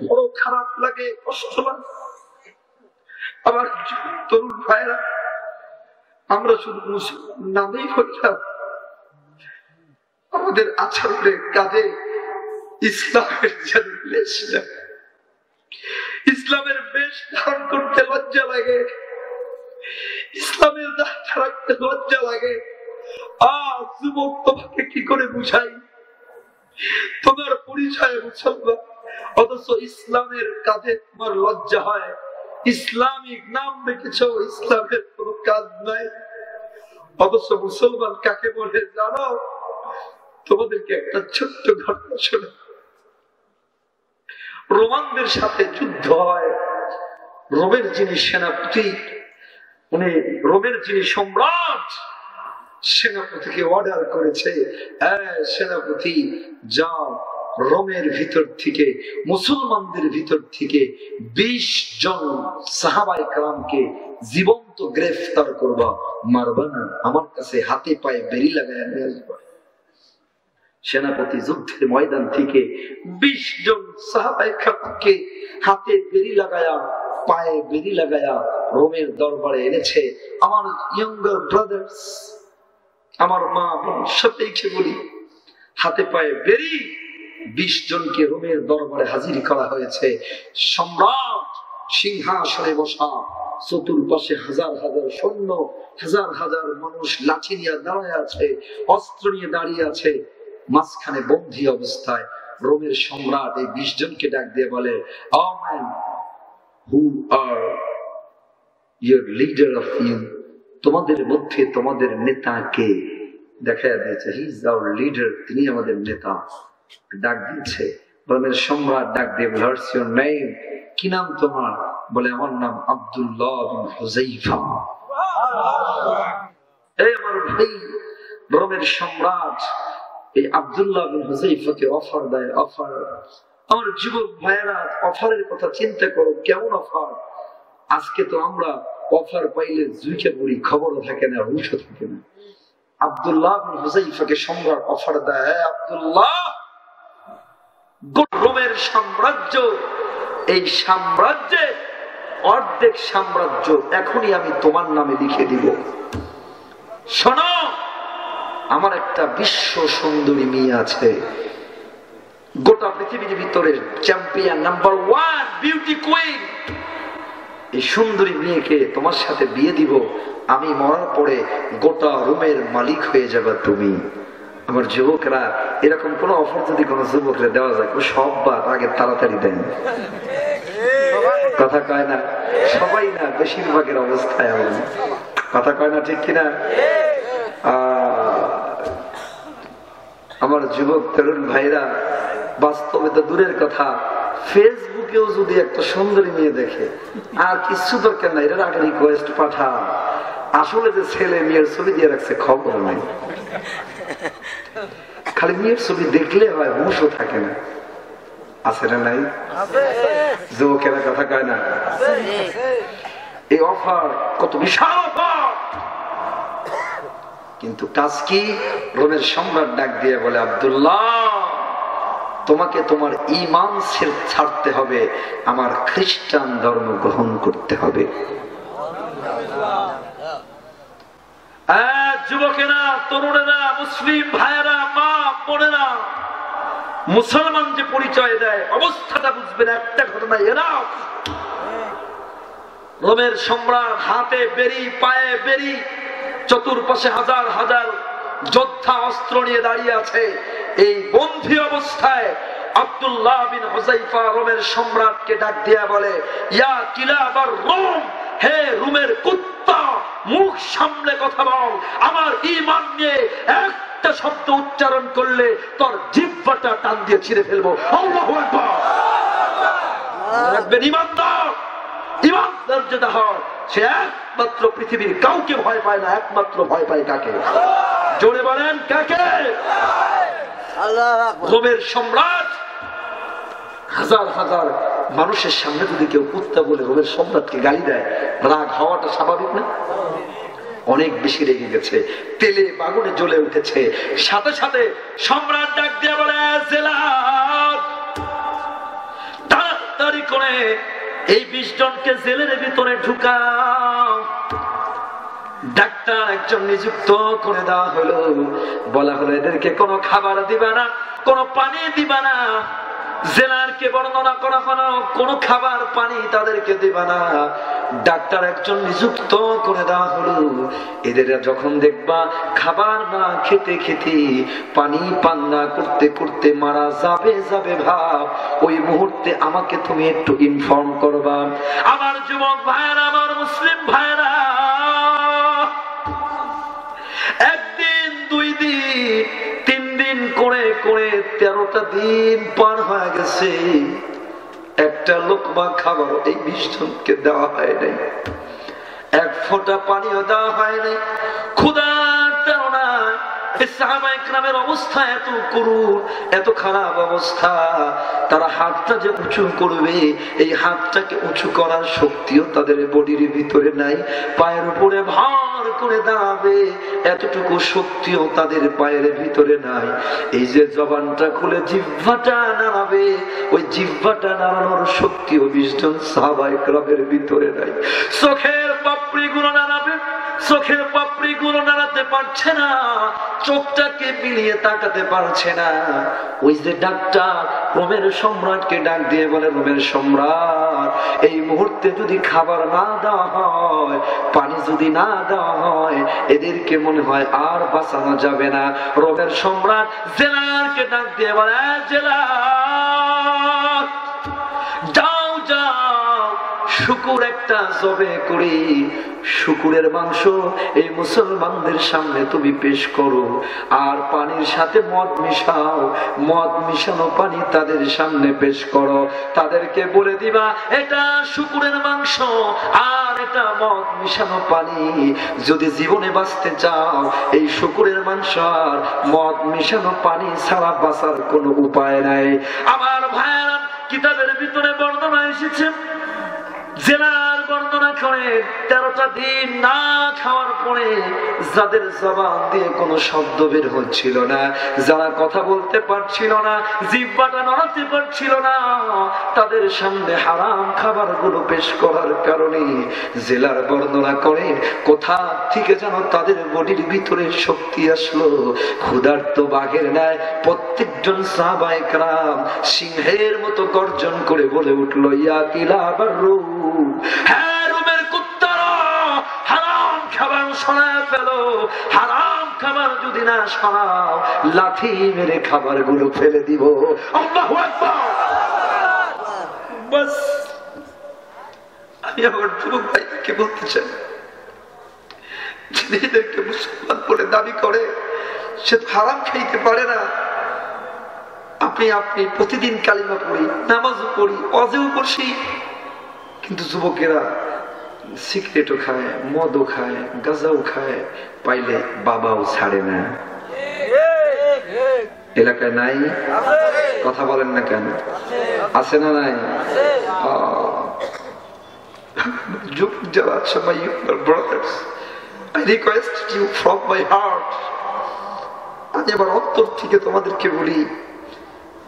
বড় খারাপ লাগে, কষ্ট লাগে। আমার তরুণ ভাইরা, আমরা শুধু মুসলমান নামেই হইলাম, আমাদের আচরণের কাজে ইসলামের যেন লেশ নেই। ইসলামের বেশ ধারণ করতে লজ্জা লাগে, ইসলামের দায়িত্ব রাখতে লজ্জা লাগে। যুবক, তোমাকে কি করে বুঝাই? তোমার পরিচয় মুসলমান, অথচ ইসলামের কাজে তোমার লজ্জা হয়। ইসলামিক নাম রেখেছ, ইসলামের কোন কাজ নাই, অথচ মুসলমান কাকে বলে জানো? তোমাদেরকে একটা ছোট্ট ঘটনা শোনা। রোমানদের সাথে যুদ্ধ হয়। রোমের যিনি সেনাপতি, উনি রোমের যিনি সম্রাট, সেনাপতিকে অর্ডার করেছে, সেনাপতি যাও, রোমের ভিতর থেকে, মুসলমানদের ভিতর থেকে 20 জন সাহাবায়ে কেরামকে জীবন্ত গ্রেফতার করবা, মারবা না, আমার কাছে হাতে পায়ে বেরি লাগায় নিয়ে আসবা। সেনাপতি যুদ্ধের ময়দান থেকে 20 জন সাহাবায়ে কেরামকে হাতে বেরি লাগায়া, পায়ে বেরি লাগায়া রোমের দরবারে এনেছে। আমার ইয়ঙ্গার ব্রাদার্স, আমার মা বোন সবাইকে বলি, হাতে পায়ে বেরি 20 জনকে রোমের দরবারে হাজির করা হয়েছে। সম্রাট সিংহাসনে বসা, চতুর্পাশে হাজার হাজার সৈন্য, হাজার হাজার মানুষ লাঠি নিয়ে দাঁড়ায় আছে, অস্ত্র নিয়ে দাঁড়িয়ে আছে। মাঝখানে বন্দী অবস্থায় রোমের সম্রাট এই 20 জনকে ডাক দিয়ে বলে, O man, who are your leader of you? তোমাদের মধ্যে তোমাদের নেতা কে? দেখা দিয়েছে, হি ইজ আওয়ার লিডার, তিনি আমাদের নেতা। ডাক দিয়েছে রোমের সম্রাট, ডাক দিয়ে, হোয়াটস ইউর নেম? কি নাম তোমার? বলে, আমার নাম আব্দুল্লাহ বিন হুযাইফা। এই আমার ভাই, রোমের সম্রাট এই আব্দুল্লাহ বিন হুযাইফাকে অফার দেয়। অফার, আমার যুবক ভাইয়েরা, অফারের কথা চিন্তা করো, কেমন অফার! আজকে তো আমরা অফার পাইলে জুইকে পড়ি, খবরও থাকে না, হুঁশও থাকে না। আব্দুল্লাহ বিন হুযাইফাকে সম্রাট অফার দেয়, আব্দুল্লাহ, রোমের সাম্রাজ্য, এই সাম্রাজ্যে অর্ধেক সাম্রাজ্য এখনই আমি তোমার নামে লিখে দিব। শোনো, আমার একটা বিশ্ব সুন্দরী মেয়ে আছে, গোটা পৃথিবীর ভিতরে চ্যাম্পিয়ন, নাম্বার 1 বিউটি কুইন। এই সুন্দরী মেয়েকে তোমার সাথে বিয়ে দিব, আমি মরার পরে গোটা রোমের মালিক হয়ে যাবে তুমি। আমার যুবকরা, এরকম কোন অফার যদি কোন যুবকরা দেওয়া যায়, সব বাদ আগে তাড়াতাড়ি দেন। কথা কয় না? সবাই না, বেশিরভাগের অবস্থায় এমন। কথা কয় না, ঠিক কিনা? আমার যুবক তরুণ ভাইরা, বাস্তবে তো দূরের কথা, ফেসবুকেও যদি একটা সুন্দরী মেয়ে দেখে, আর কিছু দরকার নাই, এর আগে রিকোয়েস্ট পাঠা। আসলে যে ছেলে মেয়ের ছবি দিয়ে রাখছে খবর নাই, খালি মেয়ের ছবি দেখলে হয়, হুঁশও থাকে না। আছে না নাই? যুবকেরা কথা কয় না? এই অফার কত বিশাল অফার, কিন্তু কাজ কি? রোমের সম্রাট ডাক দিয়ে বলে, আব্দুল্লাহ, তোমাকে তোমার ঈমান ছাড়তে হবে, আমার খ্রিস্টান ধর্ম গ্রহণ করতে হবে। যুবকেরা, তরুণেরা, মুসলিম ভাইয়েরা, মা বোনেরা, মুসলমান যে পরিচয় দেয়, অবস্থাটা বুঝবেন। একটা ঘটনা এরা, রোমের সম্রাট হাতে বেরি, পায়ে বেরি, চতুর্পাশে হাজার হাজার যোদ্ধা অস্ত্র নিয়ে দাঁড়িয়ে আছে। এই বন্দী অবস্থায় আব্দুল্লাহ বিন হুযাইফা রোমের সম্রাটকে ডাক দিয়া বলে, ইয়া কিলাবার রোম, হে রোমের কুত্তা, মুখ সামলে কথা বল। আমার ঈমান নিয়ে একটা শব্দ উচ্চারণ করলে তোর জিহ্বাটা টান দিয়ে ছিঁড়ে ফেলবো। আল্লাহু আকবার। রাখবেন ঈমানদার, ঈমানদার যেটা হয়, সে একমাত্র পৃথিবীর কাউকে ভয় পায় না, একমাত্র ভয় পায় কাকে? জোরে বলেন, কাকে? রোমের সম্রাট। হাজার হাজার মানুষের সামনে যদি কেউ কুত্তা বলে রোমের সম্রাটকে গালি দেয়, রাগ হওয়াটা স্বাভাবিক না? অনেক বেশি রেগে গেছে, তেলে বাগুনে জ্বলে উঠেছে। সাথে সাথে সম্রাট ডাক দিয়ে বলে, করে এই 20 জনকে জেলের ভিতরে ঢুকাও। ডাক্তার একজন নিযুক্ত করে দেওয়া হলো, বলা হলো এদেরকে কোনো খাবার দিবা না, কোনো পানি দিবা না। জেলারকে বর্ণনা করা হলো কোনো খাবার পানি তাদেরকে দিবা না। ডাক্তার একজন নিযুক্ত করে দেওয়া হলো, এদের যখন দেখবা খাবার না খেতে খেতে, পানি পান না করতে করতে মারা যাবে যাবে ভাব, ওই মুহূর্তে আমাকে তুমি একটু ইনফর্ম করবা। আমার যুবক ভাইরা, আমার মুসলিম ভাইরা, একদিন, 2 দিন, 3 দিন করে করে 13টা দিন পার হয়ে গেছে। একটা লোকমা খাবার এই 20 জনকে দেওয়া হয় নাই, এক ফোঁটা পানিও দেওয়া হয় নাই। ক্ষুধার তাড়নায় সাহাবা ইকরামের অবস্থা এত করুণ, এত খারাপ অবস্থা, তারা হাতটা যে উঁচু করবে, এই হাতটাকে উঁচু করার শক্তিও তাদের বডির ভিতরে নাই। পায়ের উপরে ভার করে দাঁড়াবে এতটুকু শক্তিও তাদের পায়ের ভিতরে নাই। এই যে জবানটা খুলে জিহ্বাটা নাড়াবে, ওই জিহ্বাটা নাড়ানোর শক্তিও 20 জন সাহাবা ইকরামের ভিতরে নাই। চোখের পাপড়ি গুলো নাড়াবে, চোখের পাপড়ি গুলো নাড়াতে পারছে না, চোখটাকে মিলিয়ে তাকাতে পারছে না। ওই যে ডাক্তার রোমের সম্রাটকে ডাক দিয়ে বলে, রোমের সম্রাট, এই মুহূর্তে যদি খাবার না দেওয়া হয়, পানি যদি না দেওয়া হয়, এদেরকে মনে হয় আর বাঁচানো যাবে না। রোমের সম্রাট জেলারকে ডাক দিয়ে বলে, জেলার, যাও যাও, শুকুর একটা জবে করি, শুকুরের মাংস এই মুসলমানদের সামনে তুমি পেশ করো, আর পানির সাথে মদ মিশাও, মদ মিশানো পানি তাদের সামনে পেশ করো। তাদেরকে বলে দিবা এটা শুকুরের মাংস আর এটা মদ মিশানো পানি। যদি জীবনে বাঁচতে চাও, এই শুকুরের মাংস আর মদ মিশানো পানি ছাড়া বাঁচার কোনো উপায় নাই। আমার ভাইয়েরা, কিতাবের ভিতরে বর্ণনা এসেছে, জেলার বর্ণনা করে 13টা দিন না খাওয়ার পরে যাদের জবান দিয়ে কোনো শব্দ বের হচ্ছিল না, যারা কথা বলতে পারছিল না, জিহ্বাটা নড়াতে পারছিল না, তাদের সামনে হারাম খাবারগুলো পেশ করার কারণে জেলার বর্ণনা করে কোথা থেকে যেন তাদের বডির ভিতরে শক্তি আসলো। ক্ষুধার্ত বাঘের ন্যায় প্রত্যেকজন সাহাবায়ে কেরাম সিংহের মতো গর্জন করে বলে উঠল, ইয়া কিলাবার রূপ, হ্যাঁ রোমের কুত্তারা, হারাম খাবার সরায় ফেলো, হারাম খাবার যদি না সরাও, লাঠি মেরে খাবারগুলো ফেলে দিব। আল্লাহু আকবার। বাস, আমি আমার যুবক ভাইকে বলতে চাই, নিজেদেরকে মুসলমান বলে দাবি করে, সে হারাম খাইতে পারে না। আপনি প্রতিদিন কালিমা পড়ি, নামাজও পড়ি, ওয়াজও করছি, কিন্তু যুবকেরা সিগারেটও খায়, মদও খায়, গাঁজাও খায়, পাইলে বাবাও ছাড়ে না। এলাকায় নাই? কথা বলেন না কেন? আছে না নাই? যুবক যারা আছে, my younger brothers, I request you from my heart, আমি আমার অন্তর থেকে তোমাদেরকে বলি,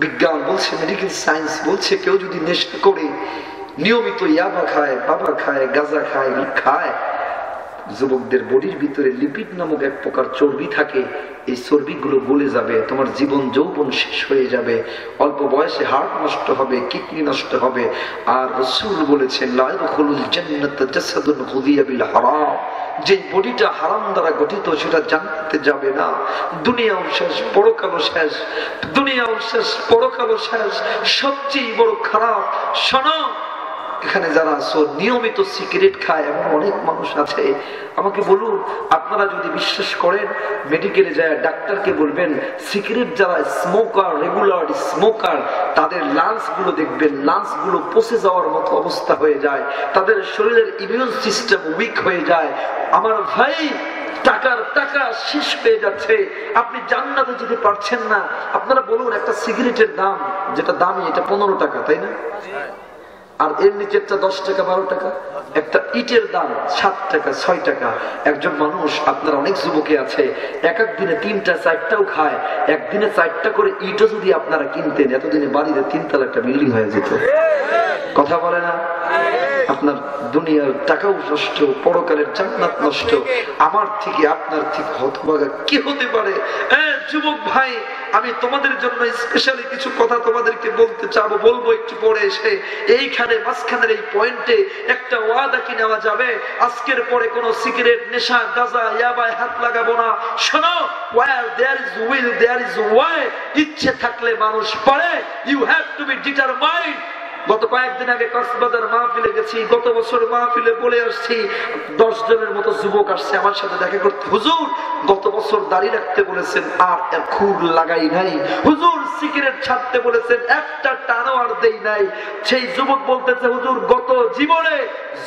বিজ্ঞান বলছে, মেডিকেল সায়েন্স বলছে, কেউ যদি নেশা করে নিয়মিত ইয়াবা খায়, বাবা খায়, গাঁজা খায়, খায়, যুবকদের বডির ভিতরে লিপিড নামক এক প্রকার চর্বি থাকে, এই চর্বিগুলো গলে যাবে, তোমার জীবন যৌবন শেষ হয়ে যাবে, অল্প বয়সে হার্ট নষ্ট হবে, কিডনি নষ্ট হবে। আর রাসূল বলেছেন, লা ইয়াদখুলুল জান্নাতা জাসাদুন গুযিয়া বিল হারাম, যে বডিটা হারাম দ্বারা গঠিত সেটা জান্নাতে যাবে না। দুনিয়াও শেষ, পরকালও শেষ, দুনিয়াও শেষ, পরকালও শেষ, সবচেয়ে বড় খারাপ। শোনো, এখানে যারা আছো নিয়মিত সিগারেট খায় এমন অনেক মানুষ আছে, আমাকে বলুন, আপনারা যদি বিশ্বাস করেন, মেডিকেলে যায় ডাক্তারকে বলবেন, সিগারেট যারা স্মোকার, রেগুলার স্মোকার, তাদের লাংস গুলো দেখবেন, লাংস গুলো পচে যাওয়ার মতো অবস্থা হয়ে যায়, তাদের শরীরের ইমিউন সিস্টেম উইক হয়ে যায়। আমার ভাই, টাকার টাকা শেষ হয়ে যাচ্ছে, আপনি জান্নাতে যেতে পারছেন না। আপনারা বলুন, একটা সিগারেটের দাম যেটা দামি, এটা 15 টাকা, তাই না? আর এর নিচেরটা 10 টাকা, 12 টাকা। একটা ইটের দাম 7 টাকা, 6 টাকা। একজন মানুষ, আপনার অনেক যুবকে আছে, এক এক দিনে 3টা 4টাও খায়, একদিনে 4টা করে ইটও যদি আপনারা কিনতেন, এতদিনে বাড়িতে 3 তলা একটা বিল্ডিং হয়ে যেত। কথা বলে না? আপনার দুনিয়ার টাকাও নষ্ট, পরকালের জান্নাত নষ্ট। আমার থেকে আপনার থেকে হতভাগা কি হতে পারে? যুবক ভাই, আমি তোমাদের জন্য স্পেশালি কিছু কথা তোমাদেরকে বলতে চাবো, বলবো একটু পরে এসে। এইখানে মাঝখানের এই পয়েন্টে একটা ওয়াদা কি নেওয়া যাবে? আজকের পরে কোনো সিগারেট, নেশা, গাঁজা, ইয়াবায় হাত লাগাবো না। শোনো, where there is will there is way। ইচ্ছে থাকলে মানুষ পারে। You have to be determined। গত কয়েকদিন আগে কক্সবাজার মাহফিলে গেছি, গত বছর মাহফিলে বলে আসছি, 10 জনের মতো যুবক আসছে আমার সাথে দেখা করতে। হুজুর, গত বছর দাড়ি রাখতে বলেছেন, আর এর খুর লাগাই নাই। হুজুর, সিগারেট ছাড়তে বলেছেন, একটা টানও আর দেই নাই। সেই যুবক বলতেছে, হুজুর, গত জীবনে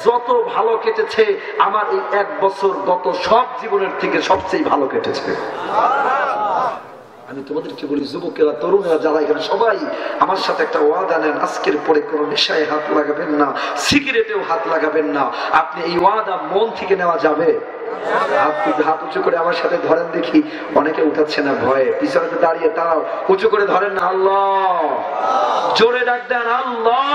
যত ভালো কেটেছে, আমার এই 1 বছর গত সব জীবনের থেকে সবচেয়ে ভালো কেটেছে। আমি তোমাদেরকে বলি, যুবকেরা, তরুণেরা যারা এখানে সবাই আমার সাথে একটা ওয়াদা নেন, আজকের পরে কোনো নেশায় হাত লাগাবেন না, সিগারেটেও হাত লাগাবেন না। আপনি এই ওয়াদা মন থেকে নেওয়া যাবে? হাত উঁচু করে আমার সাথে ধরেন দেখি। অনেকে উঠাচ্ছে না ভয়ে, পিছনে দাঁড়িয়ে তারাও উঁচু করে ধরেন না। আল্লাহ, জোরে ডাক দেন আল্লাহ।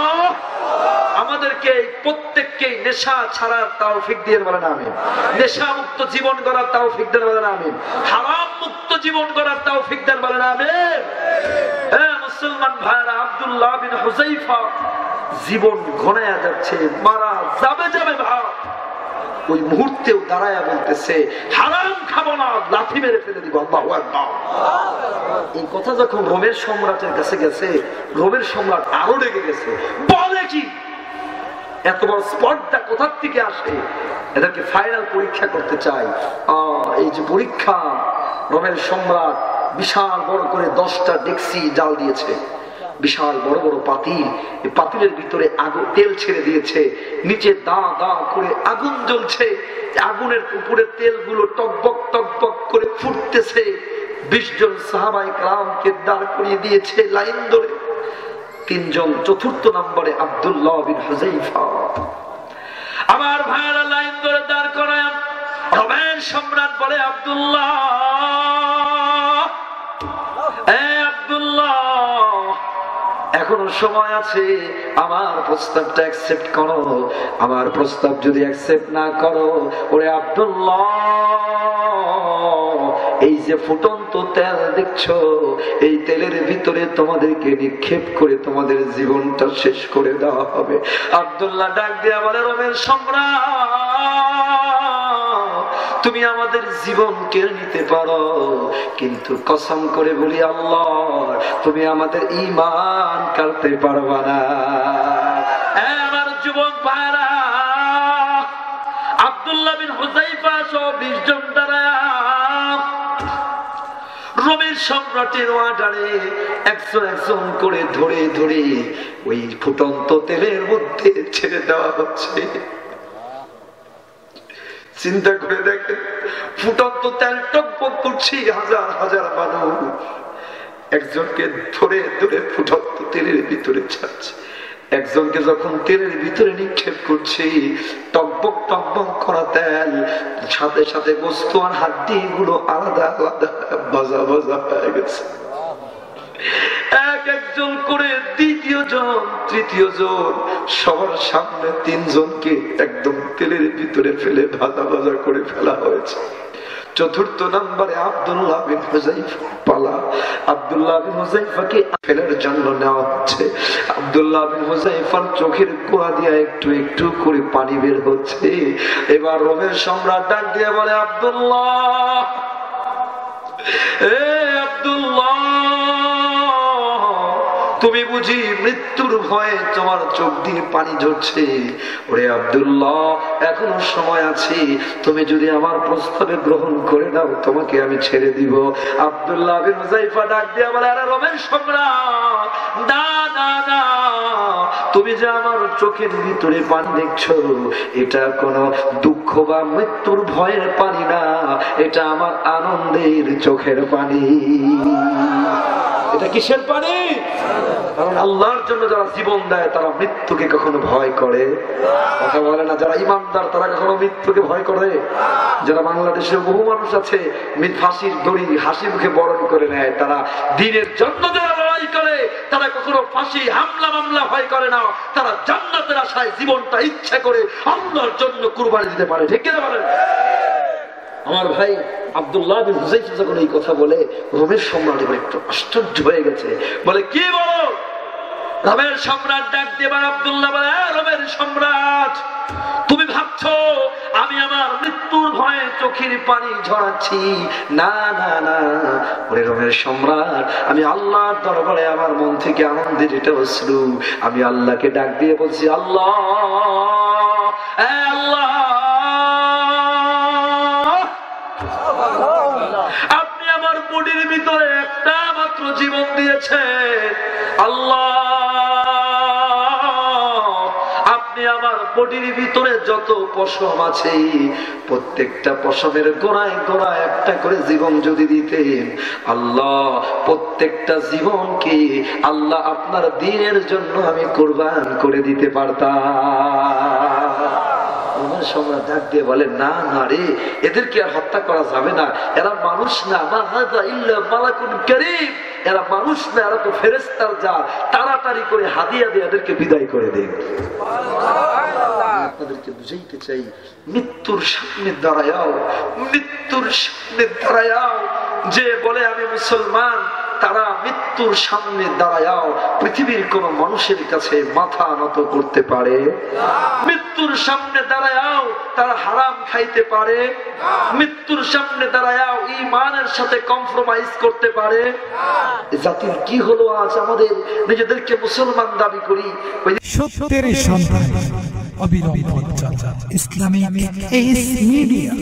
আমাদেরকে প্রত্যেককে নেশা ছাড়ার তৌফিক দিয়ে বলেন আমিন। নেশা মুক্ত জীবন গড়ার তৌফিক দেন বলেন আমিন। হারাম মুক্ত জীবন গড়ার তৌফিক দেন বলেন আমিন। মুসলমান ভাইরা, আব্দুল্লাহ বিন হুযায়ফা জীবন ঘনায়া যাচ্ছে, মারা যাবে যাবে ভাব, ওই মুহূর্তেও দাঁড়ায়া বলতেছে, হারাম খাবো না, লাথি মেরে ফেলে দিব। আল্লাহু আকবার। এই কথা যখন রোমের সম্রাটের কাছে গেছে, রোমের সম্রাট আরো রেগে গেছে। বলে কি, এত বড় স্পর্ধা কোথা থেকে আসে? এদেরকে ফাইনাল পরীক্ষা করতে চাই। এই যে পরীক্ষা, রোমের সম্রাট বিশাল বড় করে 10টা ডেকসি জাল দিয়েছে, বিশাল বড় বড় পাতিল। এই পাতিলের ভিতরে আগুন, তেল ছেড়ে দিয়েছে, নিচে দা দা করে আগুন জ্বলছে। আগুনের উপরে তেলগুলো টকবক টকবক করে ফুটতেছে। 20 জন সাহাবায়ে কেরামকে দাঁড় করিয়ে দিয়েছে লাইন ধরে। 3 জন, 4th নম্বরে আব্দুল্লাহ বিন হুযায়ফা। আমার ভাইরা লাইন ধরে দাঁড় করায় রোমের সম্রাট বলে, আব্দুল্লাহ, আব্দুল্লাহ, এখনো সময় আছে, আমার প্রস্তাবটা অ্যাকসেপ্ট করো। আমার প্রস্তাব যদি অ্যাকসেপ্ট না করো, ওরে আব্দুল্লাহ, এই যে ফুটন্ত তেল দেখছো, এই তেলের ভিতরে তোমাদেরকে নিক্ষেপ করে তোমাদের জীবনটা শেষ করে দেওয়া হবে। আব্দুল্লাহ ডাক দিয়ে বলে, রোমের সম্রাট, তুমি আমাদের জীবন কেড়ে নিতে পারো, কিন্তু কসম করে বলি আল্লাহ, তুমি আমাদের ঈমান কাটতে পারবা না। আমার যুবক ভাইরা, আব্দুল্লাহ বিন হুযায়ফা সহ 20 জন দাঁড়ায় রোমের সম্রাটের অর্ডারে একজন একজন করে ধরে ধরে ওই ফুটন্ত তেলের মধ্যে ছেড়ে দেওয়া হচ্ছে। চিন্তা করে দেখেন, ফুটন্ত তেল টকবক করছে, হাজার হাজার মানুষ একজনকে ধরে ধরে ফুটন্ত তেলের ভিতরে ছাড়ছে। একজনকে যখন তেলের ভিতরে নিক্ষেপ করছে, টকবক টকবক করা তেল, সাথে সাথে গোস্ত আর হাড্ডি গুলো আলাদা আলাদা ভাজা ভাজা হয়ে গেছে। এক একজন করে দ্বিতীয় জন, তৃতীয় জন, সবার সামনে 3 জনকে একদম তেলের ভিতরে ফেলে ভাজা ভাজা করে ফেলা হয়েছে। 4th নম্বরে আব্দুল্লাহ বিন হুযায়ফা পালা। আব্দুল্লাহ বিন হুযায়ফাকে ফেলার জন্য নেওয়া হচ্ছে। আব্দুল্লাহ বিন হুযায়ফার চোখের কোণা দিয়ে একটু একটু করে পানি বের হচ্ছে। এবার রোমের সম্রাট ডাক দিয়ে বলে, আব্দুল্লাহ, আব্দুল্লাহ, তুমি বুঝি মৃত্যুর ভয়ে তোমার চোখ দিয়ে পানি ঝরছে? ওরে আব্দুল্লাহ, এখনো সময় আছে, তুমি যদি আমার প্রস্তাবে গ্রহণ করে নাও, তোমাকে আমি ছেড়ে দিব। আব্দুল্লাহ বিন হুযায়ফা ডাক দিয়ে বলে, আরে রোমের সম্রাট, না না না, তুমি যে আমার চোখের ভিতরে পানি দেখছো, এটা কোনো দুঃখ বা মৃত্যুর ভয়ের পানি না, এটা আমার আনন্দের চোখের পানি। এটা কিসের পানি? কারণ আল্লাহর জন্য যারা জীবন দেয় তারা মৃত্যুকে কখনো ভয় করে? কথা বলে না। যারা ইমানদার তারা কখনো মৃত্যুকে ভয় করে? যারা বাংলাদেশে বহু মানুষ আছে ফাঁসির দড়ি হাসি মুখে বরণ করে নেয়, তারা দিনের জন্য যারা ভয় করে, তারা কখনো ফাঁসি হামলা মামলা ভয় করে না, তারা জান্নাতের আশায় জীবনটা ইচ্ছা করে আল্লাহর জন্য কুরবানি দিতে পারে। ঠিক কিনা বলেন? আমার ভাই আব্দুল্লাহ বিন হুযাইফা যখন এই কথা বলে, রোমের সম্রাট এবার একটু আশ্চর্য হয়ে গেছে, বলে কি বলো? রোমের সম্রাট ডাক দিয়ে আব্দুল্লাহ বলে, রোমের সম্রাট, তুমি ভাবছো আমি আমার মৃত্যুর ভয়ে চোখের পানি ঝরাচ্ছি? না না না, ওরে রোমের সম্রাট, আমি আল্লাহর দরবারে আমার মন থেকে আনন্দের এটা অশ্রু, আমি আল্লাহকে ডাক দিয়ে বলছি, আল্লাহ আল্লাহ, আপনি আমার বডির ভিতরে একটা মাত্র জীবন দিয়েছেন, আল্লাহ আপনি আমার বডির ভিতরে যত পশম আছে প্রত্যেকটা পশমের গোড়ায় গোড়ায় একটা করে জীবন যদি দিতেন, আল্লাহ প্রত্যেকটা জীবনকে আল্লাহ আপনার দ্বীনের জন্য আমি কুরবান করে দিতে পারতাম। আমার সম্রাট ডাক দিয়ে বলে, না না রে, এদেরকে আর হত্যা করা যাবে না, এরা মানুষ না, মা হাযা ইল্লা মালাকুন কারীম, এরা মানুষ না, এরা তো ফেরেশতার জাত, তাড়াতাড়ি করে হাদিয়া দিয়ে এদেরকে বিদায় করে দেন। আপনাদেরকে বুঝাইতে চাই, মৃত্যুর সামনে দাঁড়াও, মৃত্যুর সামনে দাঁড়াও, যে বলে আমি মুসলমান, তারা মৃত্যুর সামনে দাঁড়াও পৃথিবীর কোন মানুষের কাছে মাথা নত করতে পারে? মৃত্যুর সামনে দাঁড়াও তারা হারাম খাইতে পারে? মৃত্যুর সামনে দাঁড়াও ঈমানের সাথে কম্প্রোমাইজ করতে পারে? জাতির কি হলো আজ? আমাদের নিজেদেরকে মুসলমান দাবি করি, সত্যের সন্ধান অবিলম্বে ইসলামিক মিডিয়া।